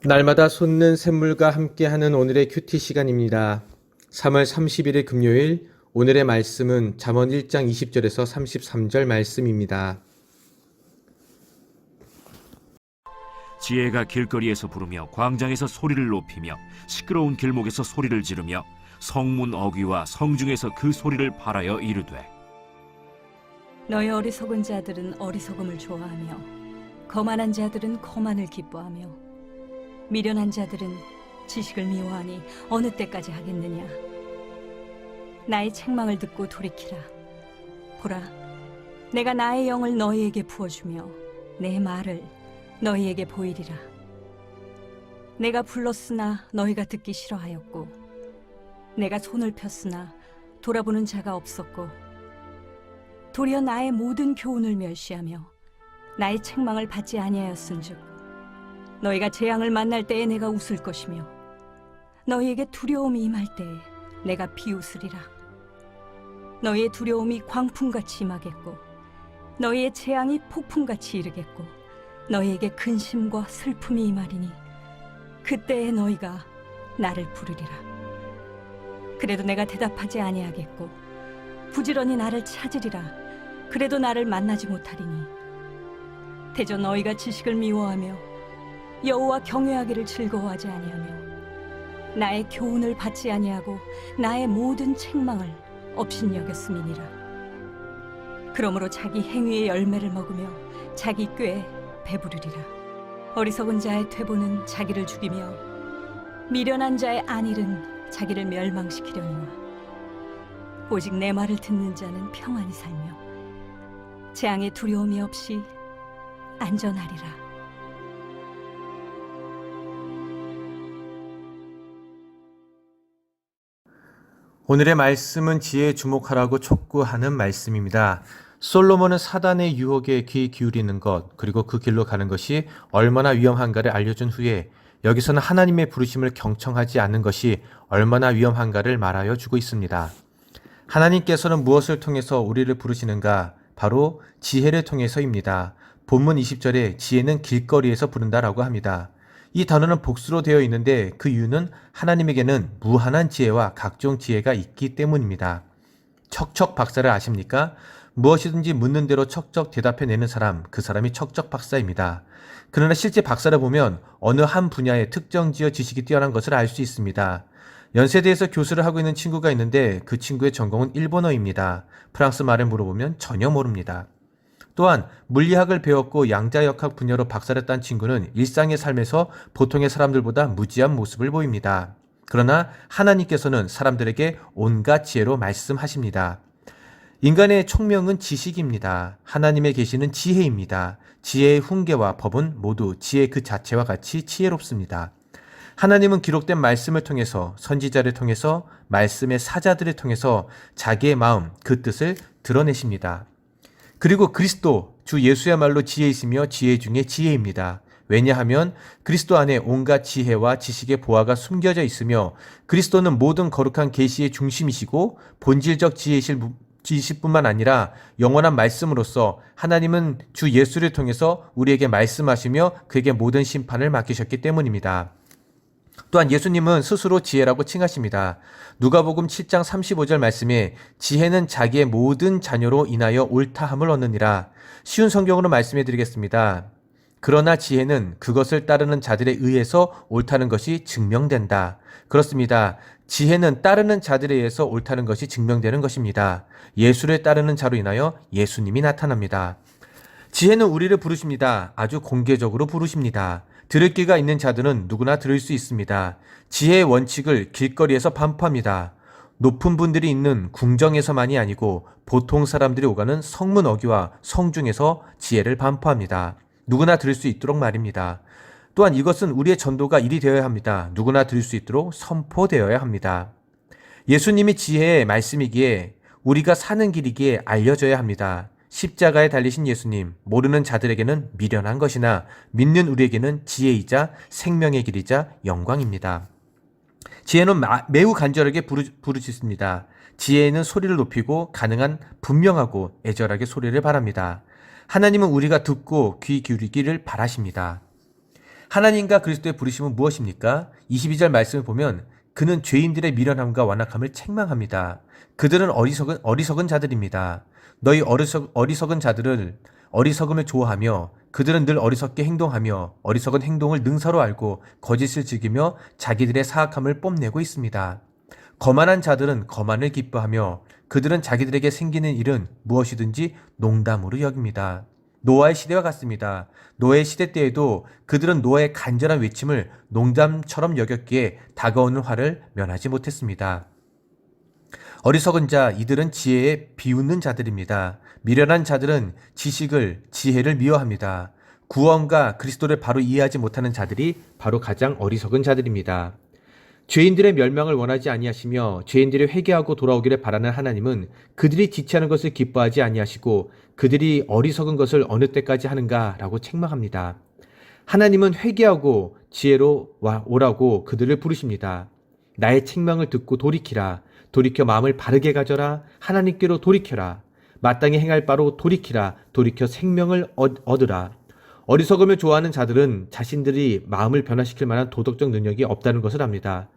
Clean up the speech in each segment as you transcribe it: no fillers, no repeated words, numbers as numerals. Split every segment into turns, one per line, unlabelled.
날마다 솟는 샘물과 함께하는 오늘의 큐티 시간입니다. 3월 31일 금요일 오늘의 말씀은 잠언 1장 20절에서 33절 말씀입니다.
지혜가 길거리에서 부르며 광장에서 소리를 높이며 시끄러운 길목에서 소리를 지르며 성문 어귀와 성중에서 그 소리를 발하여 이르되,
너희 어리석은 자들은 어리석음을 좋아하며 거만한 자들은 거만을 기뻐하며 미련한 자들은 지식을 미워하니 어느 때까지 하겠느냐. 나의 책망을 듣고 돌이키라. 보라, 내가 나의 영을 너희에게 부어주며 내 말을 너희에게 보이리라. 내가 불렀으나 너희가 듣기 싫어하였고 내가 손을 폈으나 돌아보는 자가 없었고 도리어 나의 모든 교훈을 멸시하며 나의 책망을 받지 아니하였은즉 너희가 재앙을 만날 때에 내가 웃을 것이며 너희에게 두려움이 임할 때에 내가 비웃으리라. 너희의 두려움이 광풍같이 임하겠고 너희의 재앙이 폭풍같이 이르겠고 너희에게 근심과 슬픔이 임하리니 그때에 너희가 나를 부르리라. 그래도 내가 대답하지 아니하겠고 부지런히 나를 찾으리라. 그래도 나를 만나지 못하리니 대저 너희가 지식을 미워하며 여호와 경외하기를 즐거워하지 아니하며 나의 교훈을 받지 아니하고 나의 모든 책망을 업신여겼음이니라. 그러므로 자기 행위의 열매를 먹으며 자기 꾀에 배부르리라. 어리석은 자의 퇴보는 자기를 죽이며 미련한 자의 안일은 자기를 멸망시키려니와 오직 내 말을 듣는 자는 평안히 살며 재앙의 두려움이 없이 안전하리라.
오늘의 말씀은 지혜에 주목하라고 촉구하는 말씀입니다. 솔로몬은 사단의 유혹에 귀 기울이는 것, 그리고 그 길로 가는 것이 얼마나 위험한가를 알려준 후에 여기서는 하나님의 부르심을 경청하지 않는 것이 얼마나 위험한가를 말하여 주고 있습니다. 하나님께서는 무엇을 통해서 우리를 부르시는가? 바로 지혜를 통해서입니다. 본문 20절에 지혜는 길거리에서 부른다라고 합니다. 이 단어는 복수로 되어 있는데 그 이유는 하나님에게는 무한한 지혜와 각종 지혜가 있기 때문입니다. 척척 박사를 아십니까? 무엇이든지 묻는 대로 척척 대답해내는 사람, 그 사람이 척척 박사입니다. 그러나 실제 박사를 보면 어느 한 분야의 특정 지역 지식이 뛰어난 것을 알 수 있습니다. 연세대에서 교수를 하고 있는 친구가 있는데 그 친구의 전공은 일본어입니다. 프랑스 말을 물어보면 전혀 모릅니다. 또한 물리학을 배웠고 양자역학 분야로 박사를 딴 친구는 일상의 삶에서 보통의 사람들보다 무지한 모습을 보입니다. 그러나 하나님께서는 사람들에게 온갖 지혜로 말씀하십니다. 인간의 총명은 지식입니다. 하나님의 계시는 지혜입니다. 지혜의 훈계와 법은 모두 지혜 그 자체와 같이 지혜롭습니다. 하나님은 기록된 말씀을 통해서 선지자를 통해서 말씀의 사자들을 통해서 자기의 마음, 그 뜻을 드러내십니다. 그리고 그리스도, 주 예수야말로 지혜이시며 지혜 중에 지혜입니다. 왜냐하면 그리스도 안에 온갖 지혜와 지식의 보화가 숨겨져 있으며 그리스도는 모든 거룩한 계시의 중심이시고 본질적 지혜이실 뿐만 아니라 영원한 말씀으로서 하나님은 주 예수를 통해서 우리에게 말씀하시며 그에게 모든 심판을 맡기셨기 때문입니다. 또한 예수님은 스스로 지혜라고 칭하십니다. 누가복음 7장 35절 말씀에 지혜는 자기의 모든 자녀로 인하여 옳다함을 얻느니라. 쉬운 성경으로 말씀해 드리겠습니다. 그러나 지혜는 그것을 따르는 자들에 의해서 옳다는 것이 증명된다. 그렇습니다. 지혜는 따르는 자들에 의해서 옳다는 것이 증명되는 것입니다. 예수를 따르는 자로 인하여 예수님이 나타납니다. 지혜는 우리를 부르십니다. 아주 공개적으로 부르십니다. 들을 귀가 있는 자들은 누구나 들을 수 있습니다. 지혜의 원칙을 길거리에서 반포합니다. 높은 분들이 있는 궁정에서만이 아니고 보통 사람들이 오가는 성문 어귀와 성중에서 지혜를 반포합니다. 누구나 들을 수 있도록 말입니다. 또한 이것은 우리의 전도가 일이 되어야 합니다. 누구나 들을 수 있도록 선포되어야 합니다. 예수님이 지혜의 말씀이기에 우리가 사는 길이기에 알려져야 합니다. 십자가에 달리신 예수님, 모르는 자들에게는 미련한 것이나 믿는 우리에게는 지혜이자 생명의 길이자 영광입니다. 지혜는 매우 간절하게 부르짖습니다. 지혜에는 소리를 높이고 가능한 분명하고 애절하게 소리를 바랍니다. 하나님은 우리가 듣고 귀 기울이기를 바라십니다. 하나님과 그리스도의 부르심은 무엇입니까? 22절 말씀을 보면 그는 죄인들의 미련함과 완악함을 책망합니다. 그들은 어리석은 자들입니다. 너희 어리석은 자들을 어리석음을 좋아하며 그들은 늘 어리석게 행동하며 어리석은 행동을 능사로 알고 거짓을 즐기며 자기들의 사악함을 뽐내고 있습니다. 거만한 자들은 거만을 기뻐하며 그들은 자기들에게 생기는 일은 무엇이든지 농담으로 여깁니다. 노아의 시대와 같습니다. 노아의 시대 때에도 그들은 노아의 간절한 외침을 농담처럼 여겼기에 다가오는 화를 면하지 못했습니다. 어리석은 자, 이들은 지혜에 비웃는 자들입니다. 미련한 자들은 지혜를 미워합니다. 구원과 그리스도를 바로 이해하지 못하는 자들이 바로 가장 어리석은 자들입니다. 죄인들의 멸망을 원하지 아니하시며 죄인들이 회개하고 돌아오기를 바라는 하나님은 그들이 지체하는 것을 기뻐하지 아니하시고 그들이 어리석은 것을 어느 때까지 하는가라고 책망합니다. 하나님은 회개하고 지혜로 오라고 그들을 부르십니다. 나의 책망을 듣고 돌이키라. 돌이켜 마음을 바르게 가져라. 하나님께로 돌이켜라. 마땅히 행할 바로 돌이키라. 돌이켜 생명을 얻으라. 어리석음을 좋아하는 자들은 자신들이 마음을 변화시킬 만한 도덕적 능력이 없다는 것을 압니다.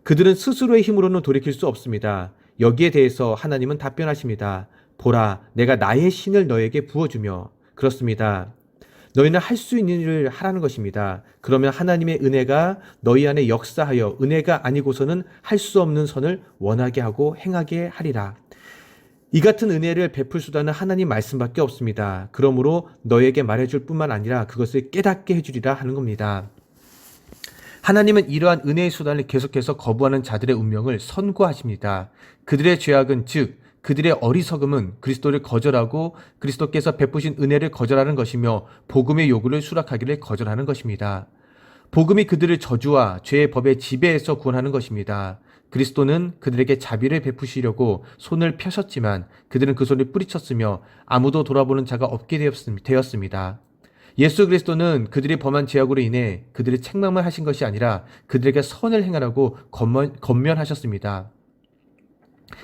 그들은 스스로의 힘으로는 돌이킬 수 없습니다. 여기에 대해서 하나님은 답변하십니다. 보라, 내가 나의 신을 너에게 부어주며. 그렇습니다. 너희는 할 수 있는 일을 하라는 것입니다. 그러면 하나님의 은혜가 너희 안에 역사하여 은혜가 아니고서는 할 수 없는 선을 원하게 하고 행하게 하리라. 이 같은 은혜를 베풀 수단은 하나님 말씀밖에 없습니다. 그러므로 너에게 말해줄 뿐만 아니라 그것을 깨닫게 해주리라 하는 겁니다. 하나님은 이러한 은혜의 수단을 계속해서 거부하는 자들의 운명을 선고하십니다. 그들의 죄악은 즉 그들의 어리석음은 그리스도를 거절하고 그리스도께서 베푸신 은혜를 거절하는 것이며 복음의 요구를 수락하기를 거절하는 것입니다. 복음이 그들을 저주와 죄의 법의 지배에서 구원하는 것입니다. 그리스도는 그들에게 자비를 베푸시려고 손을 펴셨지만 그들은 그 손을 뿌리쳤으며 아무도 돌아보는 자가 없게 되었습니다. 예수 그리스도는 그들이 범한 죄악으로 인해 그들의 책망만 하신 것이 아니라 그들에게 선을 행하라고 권면하셨습니다.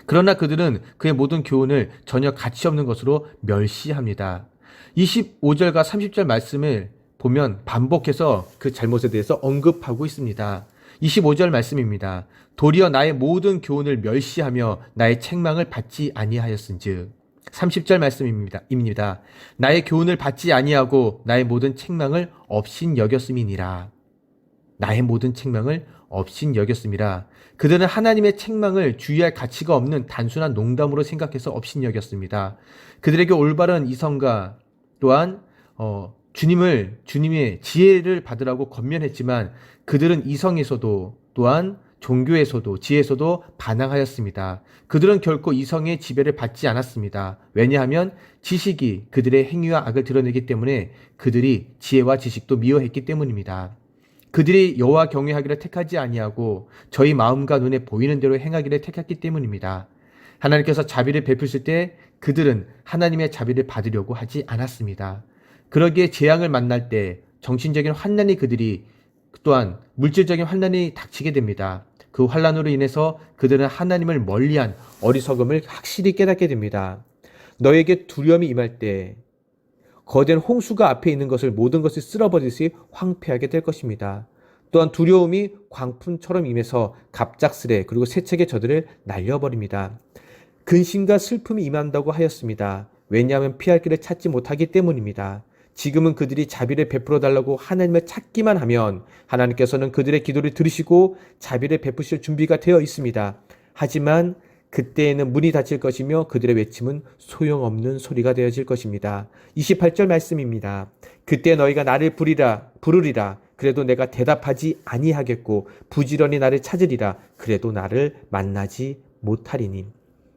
그러나 그들은 그의 모든 교훈을 전혀 가치 없는 것으로 멸시합니다. 25절과 30절 말씀을 보면 반복해서 그 잘못에 대해서 언급하고 있습니다. 25절 말씀입니다. 도리어 나의 모든 교훈을 멸시하며 나의 책망을 받지 아니하였은즉. 30절 말씀입니다. 나의 교훈을 받지 아니하고 나의 모든 책망을 없인 여겼음이니라. 나의 모든 책망을 없인 여겼음이라. 그들은 하나님의 책망을 주의할 가치가 없는 단순한 농담으로 생각해서 없인 여겼습니다. 그들에게 올바른 이성과 또한 주님의 지혜를 받으라고 권면했지만 그들은 이성에서도 또한 종교에서도 지혜에서도 반항하였습니다. 그들은 결코 이성의 지배를 받지 않았습니다. 왜냐하면 지식이 그들의 행위와 악을 드러내기 때문에 그들이 지혜와 지식도 미워했기 때문입니다. 그들이 여호와 경외하기를 택하지 아니하고 저희 마음과 눈에 보이는 대로 행하기를 택했기 때문입니다. 하나님께서 자비를 베푸실 때 그들은 하나님의 자비를 받으려고 하지 않았습니다. 그러기에 재앙을 만날 때 정신적인 환난이 그들이 또한 물질적인 환난이 닥치게 됩니다. 그 환난으로 인해서 그들은 하나님을 멀리한 어리석음을 확실히 깨닫게 됩니다. 너에게 두려움이 임할 때 거대한 홍수가 앞에 있는 것을 모든 것을 쓸어버리듯이 황폐하게 될 것입니다. 또한 두려움이 광풍처럼 임해서 갑작스레 그리고 세차게 저들을 날려버립니다. 근심과 슬픔이 임한다고 하였습니다. 왜냐하면 피할 길을 찾지 못하기 때문입니다. 지금은 그들이 자비를 베풀어 달라고 하나님을 찾기만 하면 하나님께서는 그들의 기도를 들으시고 자비를 베푸실 준비가 되어 있습니다. 하지만 그때에는 문이 닫힐 것이며 그들의 외침은 소용없는 소리가 되어질 것입니다. 28절 말씀입니다. 그때 너희가 나를 부르리라. 그래도 내가 대답하지 아니하겠고 부지런히 나를 찾으리라. 그래도 나를 만나지 못하리니.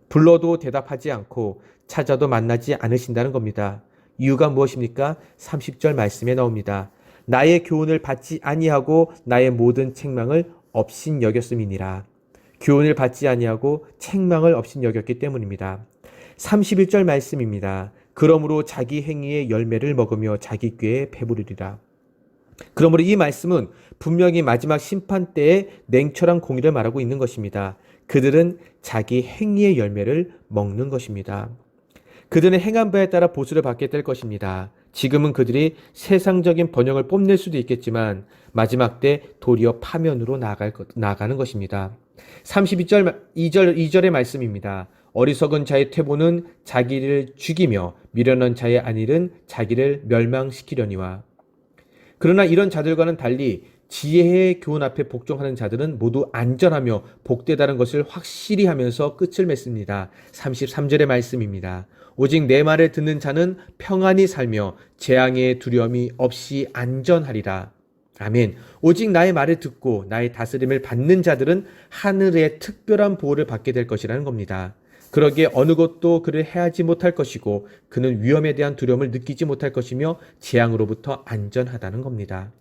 불러도 대답하지 않고 찾아도 만나지 않으신다는 겁니다. 이유가 무엇입니까? 30절 말씀에 나옵니다. 나의 교훈을 받지 아니하고 나의 모든 책망을 없인 여겼음이니라. 교훈을 받지 아니하고 책망을 없인 여겼기 때문입니다. 31절 말씀입니다. 그러므로 자기 행위의 열매를 먹으며 자기 꾀에 배부르리라. 그러므로 이 말씀은 분명히 마지막 심판 때의 냉철한 공의를 말하고 있는 것입니다. 그들은 자기 행위의 열매를 먹는 것입니다. 그들은 행한 바에 따라 보수를 받게 될 것입니다. 지금은 그들이 세상적인 번영을 뽐낼 수도 있겠지만 마지막 때 도리어 파면으로 나아가는 것입니다. 2절의 말씀입니다. 어리석은 자의 퇴보는 자기를 죽이며 미련한 자의 안일은 자기를 멸망시키려니와. 그러나 이런 자들과는 달리 지혜의 교훈 앞에 복종하는 자들은 모두 안전하며 복되다는 것을 확실히 하면서 끝을 맺습니다. 33절의 말씀입니다. 오직 내 말을 듣는 자는 평안히 살며 재앙의 두려움이 없이 안전하리라. 아멘. 오직 나의 말을 듣고 나의 다스림을 받는 자들은 하늘의 특별한 보호를 받게 될 것이라는 겁니다. 그러기에 어느 것도 그를 해하지 못할 것이고 그는 위험에 대한 두려움을 느끼지 못할 것이며 재앙으로부터 안전하다는 겁니다.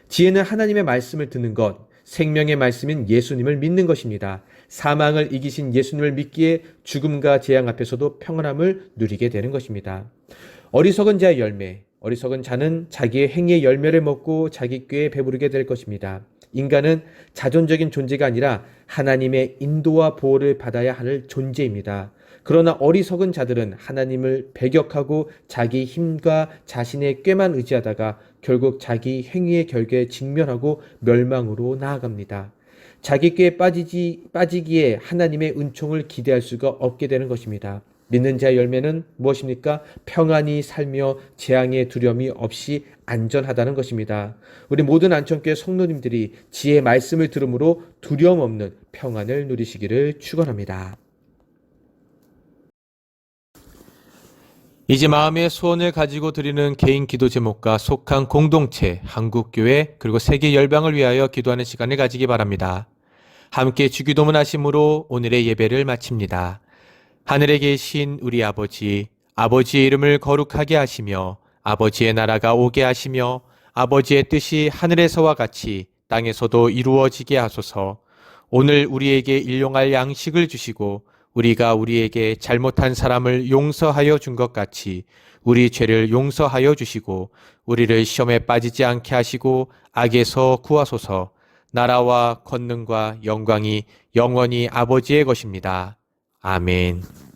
지혜는 하나님의 말씀을 듣는 것, 생명의 말씀인 예수님을 믿는 것입니다. 사망을 이기신 예수님을 믿기에 죽음과 재앙 앞에서도 평안함을 누리게 되는 것입니다. 어리석은 자의 열매, 어리석은 자는 자기의 행위의 열매를 먹고 자기 꾀에 배부르게 될 것입니다. 인간은 자존적인 존재가 아니라 하나님의 인도와 보호를 받아야 할 존재입니다. 그러나 어리석은 자들은 하나님을 배격하고 자기 힘과 자신의 꾀만 의지하다가 결국 자기 행위의 결과에 직면하고 멸망으로 나아갑니다. 자기 꾀에 빠지기에 하나님의 은총을 기대할 수가 없게 되는 것입니다. 믿는 자의 열매는 무엇입니까? 평안히 살며 재앙의 두려움이 없이 안전하다는 것입니다. 우리 모든 안천교회 성도님들이 지혜의 말씀을 들음으로 두려움 없는 평안을 누리시기를 축원합니다. 이제 마음의 소원을 가지고 드리는 개인 기도 제목과 속한 공동체, 한국교회 그리고 세계 열방을 위하여 기도하는 시간을 가지기 바랍니다. 함께 주기도문 하심으로 오늘의 예배를 마칩니다. 하늘에 계신 우리 아버지, 아버지의 이름을 거룩하게 하시며 아버지의 나라가 오게 하시며 아버지의 뜻이 하늘에서와 같이 땅에서도 이루어지게 하소서. 오늘 우리에게 일용할 양식을 주시고 우리가 우리에게 잘못한 사람을 용서하여 준 것 같이 우리 죄를 용서하여 주시고 우리를 시험에 빠지지 않게 하시고 악에서 구하소서. 나라와 권능과 영광이 영원히 아버지의 것입니다. 아멘.